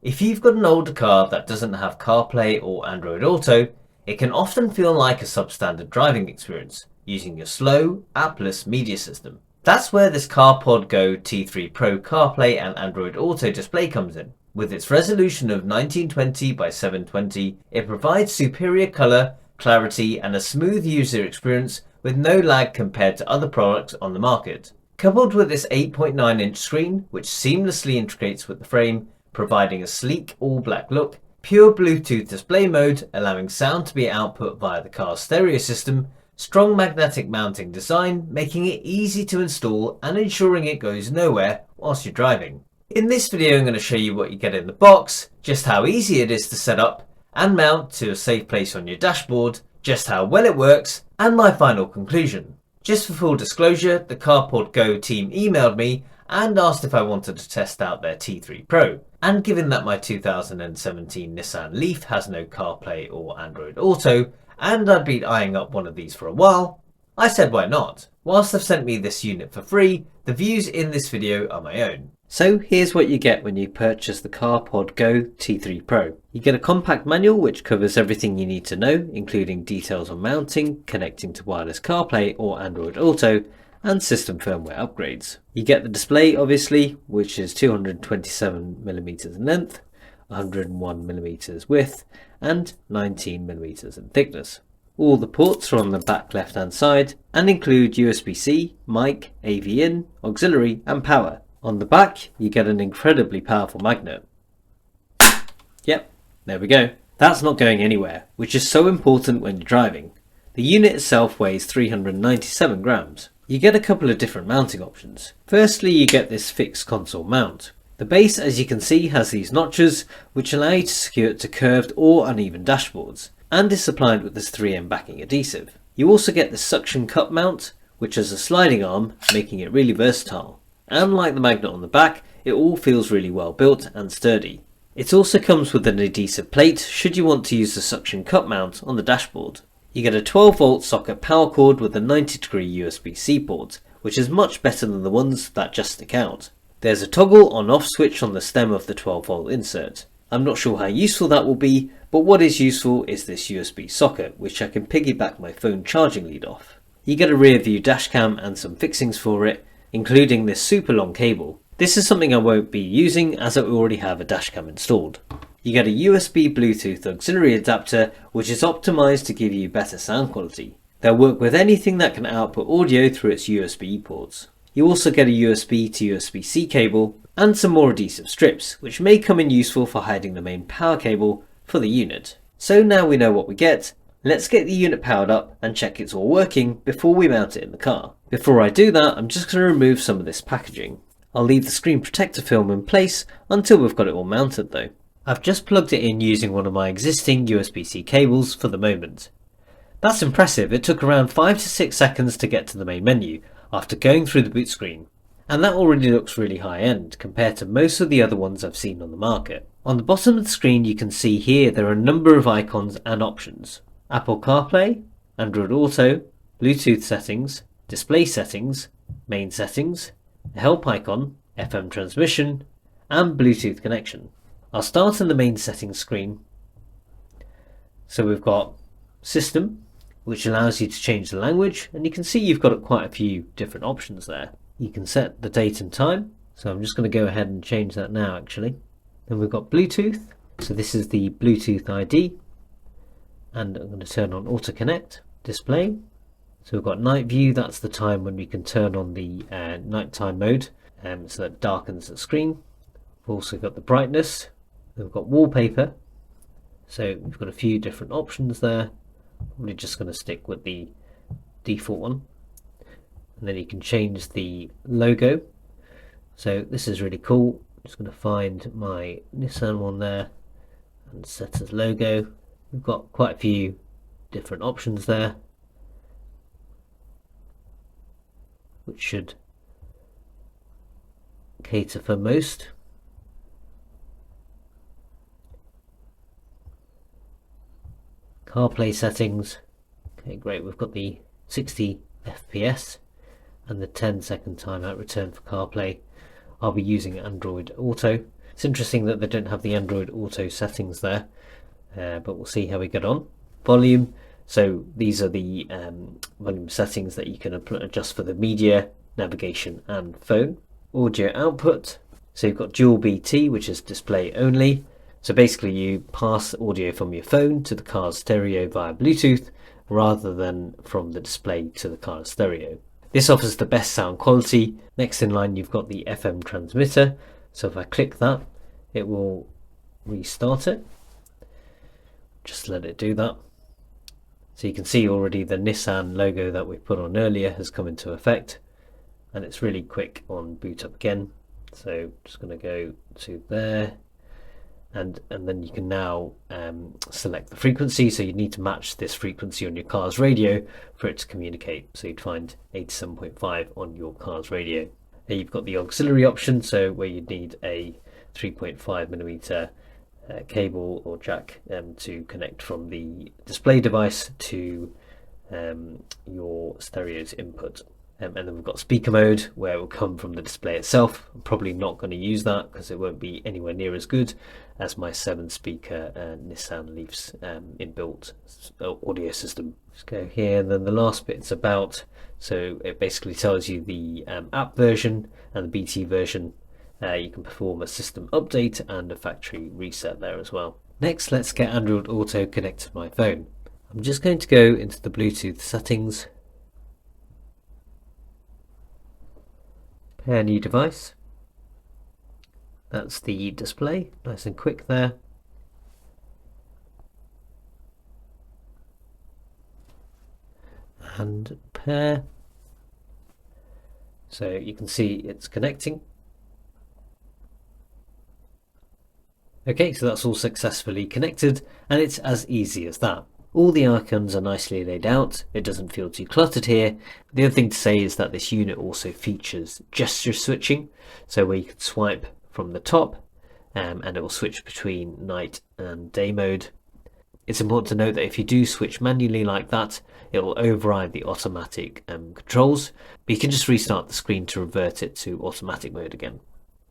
If you've got an older car that doesn't have CarPlay or Android Auto, it can often feel like a substandard driving experience using your slow, appless media system. That's where this CarpodGo T3 Pro CarPlay and Android Auto display comes in. With its resolution of 1920 by 720, it provides superior color, clarity, and a smooth user experience with no lag compared to other products on the market. Coupled with this 8.9-inch screen, which seamlessly integrates with the frame, providing a sleek all-black look, pure Bluetooth display mode allowing sound to be output via the car's stereo system, strong magnetic mounting design making it easy to install and ensuring it goes nowhere whilst you're driving. In this video I'm going to show you what you get in the box, just how easy it is to set up and mount to a safe place on your dashboard, just how well it works, and my final conclusion. Just for full disclosure, the CarpodGo team emailed me and asked if I wanted to test out their T3 Pro. And given that my 2017 Nissan Leaf has no CarPlay or Android Auto, and I'd been eyeing up one of these for a while, I said why not? Whilst they've sent me this unit for free, the views in this video are my own. So here's what you get when you purchase the CarpodGo T3 Pro. You get a compact manual which covers everything you need to know, including details on mounting, connecting to wireless CarPlay or Android Auto, and system firmware upgrades. You get the display obviously, which is 227mm in length, 101mm width, and 19mm in thickness. All the ports are on the back left hand side and include USB-C, mic, AV in, auxiliary and power. On the back you get an incredibly powerful magnet. Yep, there we go. That's not going anywhere, which is so important when you're driving. The unit itself weighs 397 grams. You get a couple of different mounting options. Firstly, you get this fixed console mount. The base, as you can see, has these notches which allow you to secure it to curved or uneven dashboards, and is supplied with this 3M backing adhesive. You also get the suction cup mount, which has a sliding arm, making it really versatile. And like the magnet on the back, it all feels really well built and sturdy. It also comes with an adhesive plate should you want to use the suction cup mount on the dashboard. You get a 12-volt socket power cord with a 90-degree USB-C port, which is much better than the ones that just stick out. There's a toggle on-off switch on the stem of the 12-volt insert. I'm not sure how useful that will be, but what is useful is this USB socket, which I can piggyback my phone charging lead off. You get a rear view dashcam and some fixings for it, including this super long cable. This is something I won't be using as I already have a dashcam installed. You get a USB Bluetooth auxiliary adapter which is optimized to give you better sound quality. They'll work with anything that can output audio through its USB ports. You also get a USB to USB-C cable and some more adhesive strips which may come in useful for hiding the main power cable for the unit. So now we know what we get, let's get the unit powered up and check it's all working before we mount it in the car. Before I do that, I'm just going to remove some of this packaging. I'll leave the screen protector film in place until we've got it all mounted though. I've just plugged it in using one of my existing USB-C cables for the moment. That's impressive, it took around 5 to 6 seconds to get to the main menu after going through the boot screen, and that already looks really high end compared to most of the other ones I've seen on the market. On the bottom of the screen you can see here there are a number of icons and options. Apple CarPlay, Android Auto, Bluetooth settings, display settings, main settings, a help icon, FM transmission, and Bluetooth connection. I'll start in the main settings screen. So we've got system, which allows you to change the language, and you can see you've got quite a few different options there. You can set the date and time, so I'm just going to go ahead and change that now actually. Then we've got Bluetooth, so this is the Bluetooth ID, and I'm going to turn on auto connect display. So we've got night view, that's the time when we can turn on the nighttime mode, so that darkens the screen. We've also got the brightness. We've got wallpaper, so we've got a few different options there. We're just going to stick with the default one, and then you can change the logo. So this is really cool. I'm just going to find my Nissan one there and set as logo. We've got quite a few different options there, which should cater for most. CarPlay settings, okay great, we've got the 60 FPS and the 10-second timeout return for CarPlay. I'll be using Android Auto. It's interesting that they don't have the Android Auto settings there, but we'll see how we get on. Volume, so these are the volume settings that you can adjust for the media, navigation and phone. Audio output, so you've got dual BT, which is display only. So basically you pass audio from your phone to the car's stereo via Bluetooth rather than from the display to the car's stereo. This offers the best sound quality. Next in line you've got the FM transmitter, so if I click that it will restart it. Just let it do that. So you can see already the Nissan logo that we put on earlier has come into effect, and it's really quick on boot up again. So just going to go to there, and then you can now select the frequency. So you need to match this frequency on your car's radio for it to communicate. So you'd find 87.5 on your car's radio. Here you've got the auxiliary option, so where you need a 3.5mm cable or jack to connect from the display device to your stereo's input. And then we've got speaker mode, where it will come from the display itself. I'm probably not going to use that because it won't be anywhere near as good as my 7-speaker Nissan Leaf's inbuilt audio system. Let's go here, and then the last bit's about, so it basically tells you the app version and the BT version. You can perform a system update and a factory reset there as well. Next, let's get Android Auto connected to my phone. I'm just going to go into the Bluetooth settings, pair new device. That's the display, nice and quick there. And pair. So you can see it's connecting. Okay, so that's all successfully connected, and it's as easy as that. All the icons are nicely laid out, it doesn't feel too cluttered here. The other thing to say is that this unit also features gesture switching, so where you can swipe from the top and it will switch between night and day mode. It's important to note that if you do switch manually like that, it will override the automatic controls, but you can just restart the screen to revert it to automatic mode again.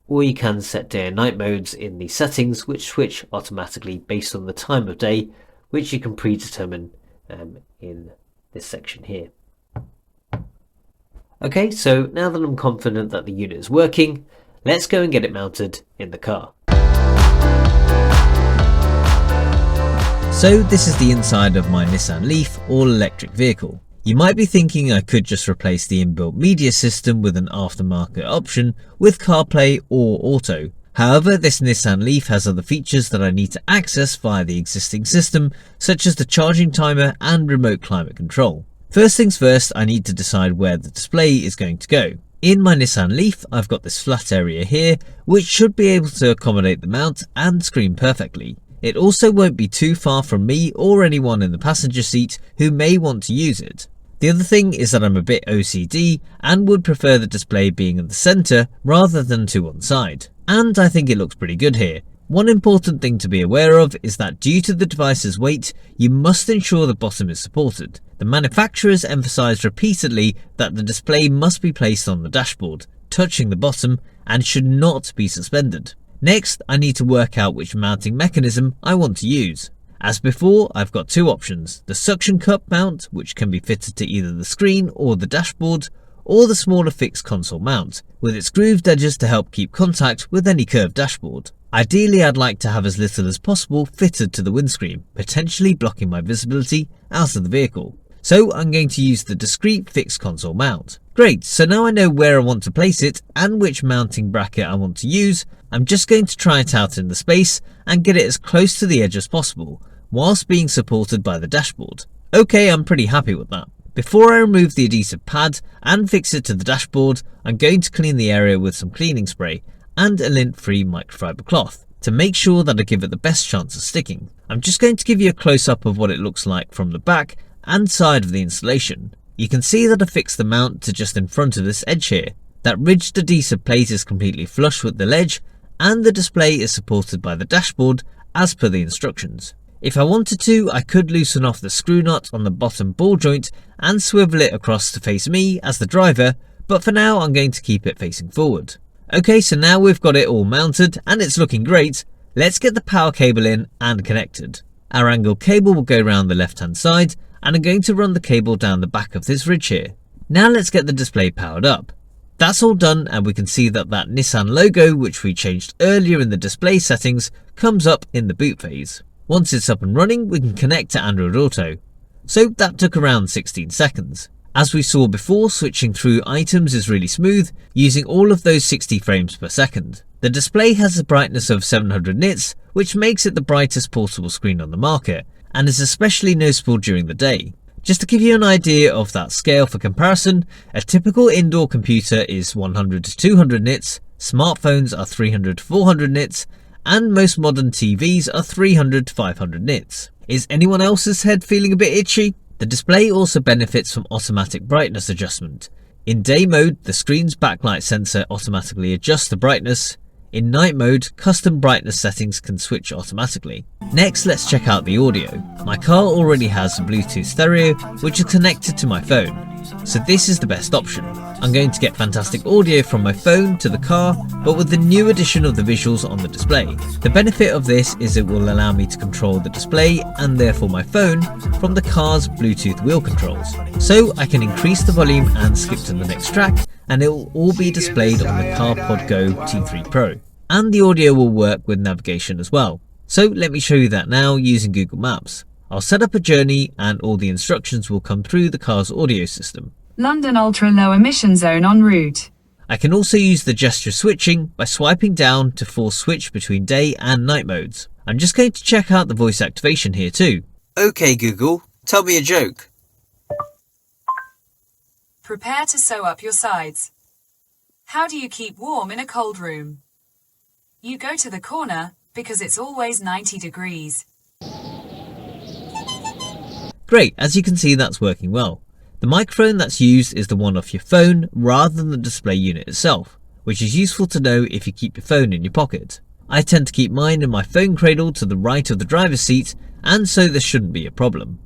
Or you can set day and night modes in the settings, which switch automatically based on the time of day, which you can predetermine in this section here. Okay, so now that I'm confident that the unit is working, let's go and get it mounted in the car. So this is the inside of my Nissan Leaf all-electric vehicle. You might be thinking I could just replace the inbuilt media system with an aftermarket option with CarPlay or Auto. However, this Nissan Leaf has other features that I need to access via the existing system, such as the charging timer and remote climate control. First things first, I need to decide where the display is going to go. In my Nissan Leaf, I've got this flat area here, which should be able to accommodate the mount and screen perfectly. It also won't be too far from me or anyone in the passenger seat who may want to use it. The other thing is that I'm a bit OCD and would prefer the display being at the centre rather than to one side. And I think it looks pretty good here. One important thing to be aware of is that due to the device's weight, you must ensure the bottom is supported. The manufacturers emphasised repeatedly that the display must be placed on the dashboard, touching the bottom, and should not be suspended. Next, I need to work out which mounting mechanism I want to use. As before, I've got two options: the suction cup mount, which can be fitted to either the screen or the dashboard, or the smaller fixed console mount, with its grooved edges to help keep contact with any curved dashboard. Ideally, I'd like to have as little as possible fitted to the windscreen, potentially blocking my visibility out of the vehicle. So I'm going to use the discrete fixed console mount. Great, so now I know where I want to place it and which mounting bracket I want to use. I'm just going to try it out in the space and get it as close to the edge as possible, whilst being supported by the dashboard. Okay, I'm pretty happy with that. Before I remove the adhesive pad and fix it to the dashboard, I'm going to clean the area with some cleaning spray and a lint-free microfiber cloth to make sure that I give it the best chance of sticking. I'm just going to give you a close-up of what it looks like from the back and side of the installation. You can see that I fixed the mount to just in front of this edge here. That ridged adhesive plate is completely flush with the ledge, and the display is supported by the dashboard as per the instructions. If I wanted to, I could loosen off the screw nut on the bottom ball joint and swivel it across to face me as the driver, but for now I'm going to keep it facing forward. Okay, so now we've got it all mounted and it's looking great. Let's get the power cable in and connected. Our angled cable will go around the left hand side and I'm going to run the cable down the back of this ridge here. Now let's get the display powered up. That's all done and we can see that that Nissan logo, which we changed earlier in the display settings, comes up in the boot phase. Once it's up and running, we can connect to Android Auto. So that took around 16 seconds. As we saw before, switching through items is really smooth, using all of those 60 frames per second. The display has a brightness of 700 nits, which makes it the brightest portable screen on the market, and is especially noticeable during the day. Just to give you an idea of that scale for comparison, a typical indoor computer is 100 to 200 nits, smartphones are 300 to 400 nits, and most modern TVs are 300 to 500 nits. Is anyone else's head feeling a bit itchy? The display also benefits from automatic brightness adjustment. In day mode, the screen's backlight sensor automatically adjusts the brightness. In night mode, custom brightness settings can switch automatically. Next, let's check out the audio. My car already has a Bluetooth stereo, which is connected to my phone, so this is the best option. I'm going to get fantastic audio from my phone to the car, but with the new addition of the visuals on the display. The benefit of this is it will allow me to control the display and therefore my phone from the car's Bluetooth wheel controls. So I can increase the volume and skip to the next track, and it will all be displayed on the CarpodGo T3 Pro. And the audio will work with navigation as well. So let me show you that now using Google Maps. I'll set up a journey and all the instructions will come through the car's audio system. London Ultra Low Emission Zone en route. I can also use the gesture switching by swiping down to force switch between day and night modes. I'm just going to check out the voice activation here too. Okay Google, tell me a joke. Prepare to sew up your sides. How do you keep warm in a cold room? You go to the corner because it's always 90 degrees. Great, as you can see that's working well. The microphone that's used is the one off your phone rather than the display unit itself, which is useful to know if you keep your phone in your pocket. I tend to keep mine in my phone cradle to the right of the driver's seat, and so this shouldn't be a problem.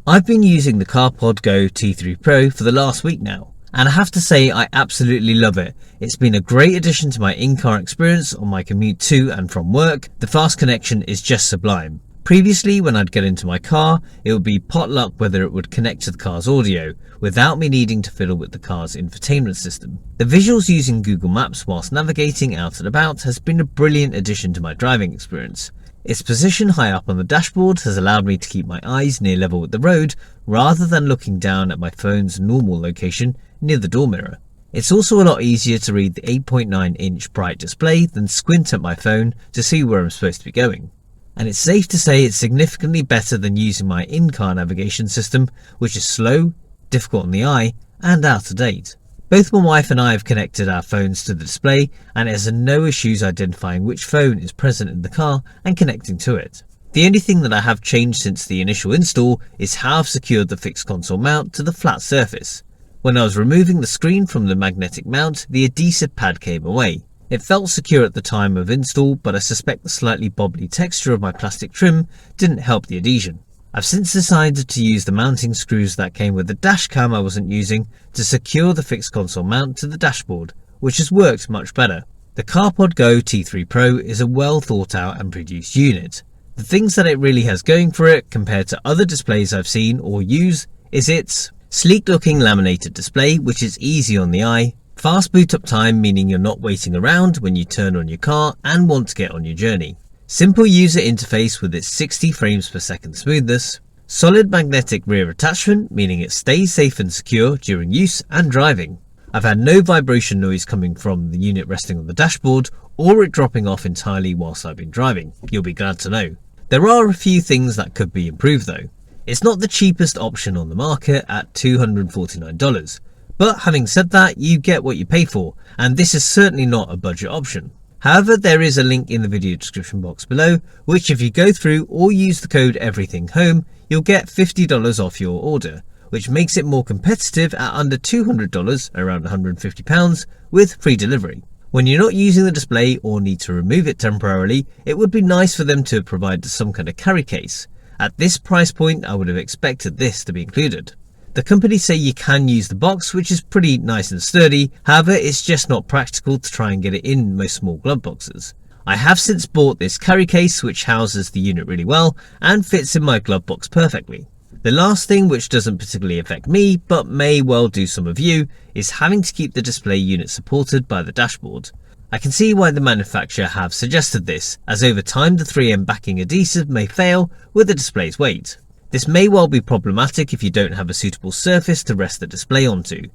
I've been using the CarpodGo T3 Pro for the last week now, and I have to say I absolutely love it. It's been a great addition to my in-car experience on my commute to and from work. The fast connection is just sublime. Previously, when I'd get into my car, it would be potluck whether it would connect to the car's audio, without me needing to fiddle with the car's infotainment system. The visuals using Google Maps whilst navigating out and about has been a brilliant addition to my driving experience. Its position high up on the dashboard has allowed me to keep my eyes near level with the road, rather than looking down at my phone's normal location near the door mirror. It's also a lot easier to read the 8.9-inch bright display than squint at my phone to see where I'm supposed to be going. And it's safe to say it's significantly better than using my in-car navigation system, which is slow, difficult on the eye, and out of date. Both my wife and I have connected our phones to the display, and it has no issues identifying which phone is present in the car and connecting to it. The only thing that I have changed since the initial install is how I've secured the fixed console mount to the flat surface. When I was removing the screen from the magnetic mount, the adhesive pad came away. It felt secure at the time of install, but I suspect the slightly bobbly texture of my plastic trim didn't help the adhesion. I've since decided to use the mounting screws that came with the dash cam I wasn't using to secure the fixed console mount to the dashboard, which has worked much better. The CarpodGo T3 Pro is a well thought out and produced unit. The things that it really has going for it compared to other displays I've seen or use is its sleek looking laminated display, which is easy on the eye, fast boot up time, meaning you're not waiting around when you turn on your car and want to get on your journey. Simple user interface with its 60 frames per second smoothness. Solid magnetic rear attachment, meaning it stays safe and secure during use and driving. I've had no vibration noise coming from the unit resting on the dashboard or it dropping off entirely whilst I've been driving. You'll be glad to know. There are a few things that could be improved though. It's not the cheapest option on the market at $249. But having said that, you get what you pay for, and this is certainly not a budget option. However, there is a link in the video description box below, which if you go through or use the code EVERYTHINGHOME, you'll get $50 off your order, which makes it more competitive at under $200, around £150, with free delivery. When you're not using the display or need to remove it temporarily, it would be nice for them to provide some kind of carry case. At this price point, I would have expected this to be included. The company say you can use the box, which is pretty nice and sturdy, however it's just not practical to try and get it in most small glove boxes. I have since bought this carry case which houses the unit really well and fits in my glove box perfectly. The last thing, which doesn't particularly affect me but may well do some of you, is having to keep the display unit supported by the dashboard. I can see why the manufacturer have suggested this, as over time the 3M backing adhesive may fail with the display's weight. This may well be problematic if you don't have a suitable surface to rest the display onto.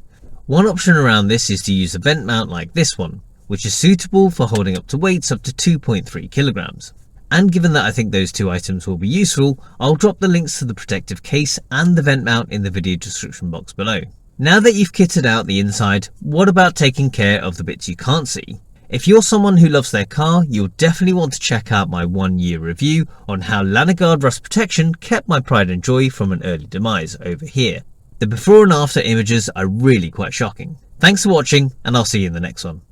One option around this is to use a vent mount like this one, which is suitable for holding up to weights up to 2.3 kilograms. And given that I think those two items will be useful, I'll drop the links to the protective case and the vent mount in the video description box below. Now that you've kitted out the inside, what about taking care of the bits you can't see? If you're someone who loves their car, you'll definitely want to check out my 1-year review on how Lanoguard rust protection kept my pride and joy from an early demise over here. The before and after images are really quite shocking. Thanks for watching, and I'll see you in the next one.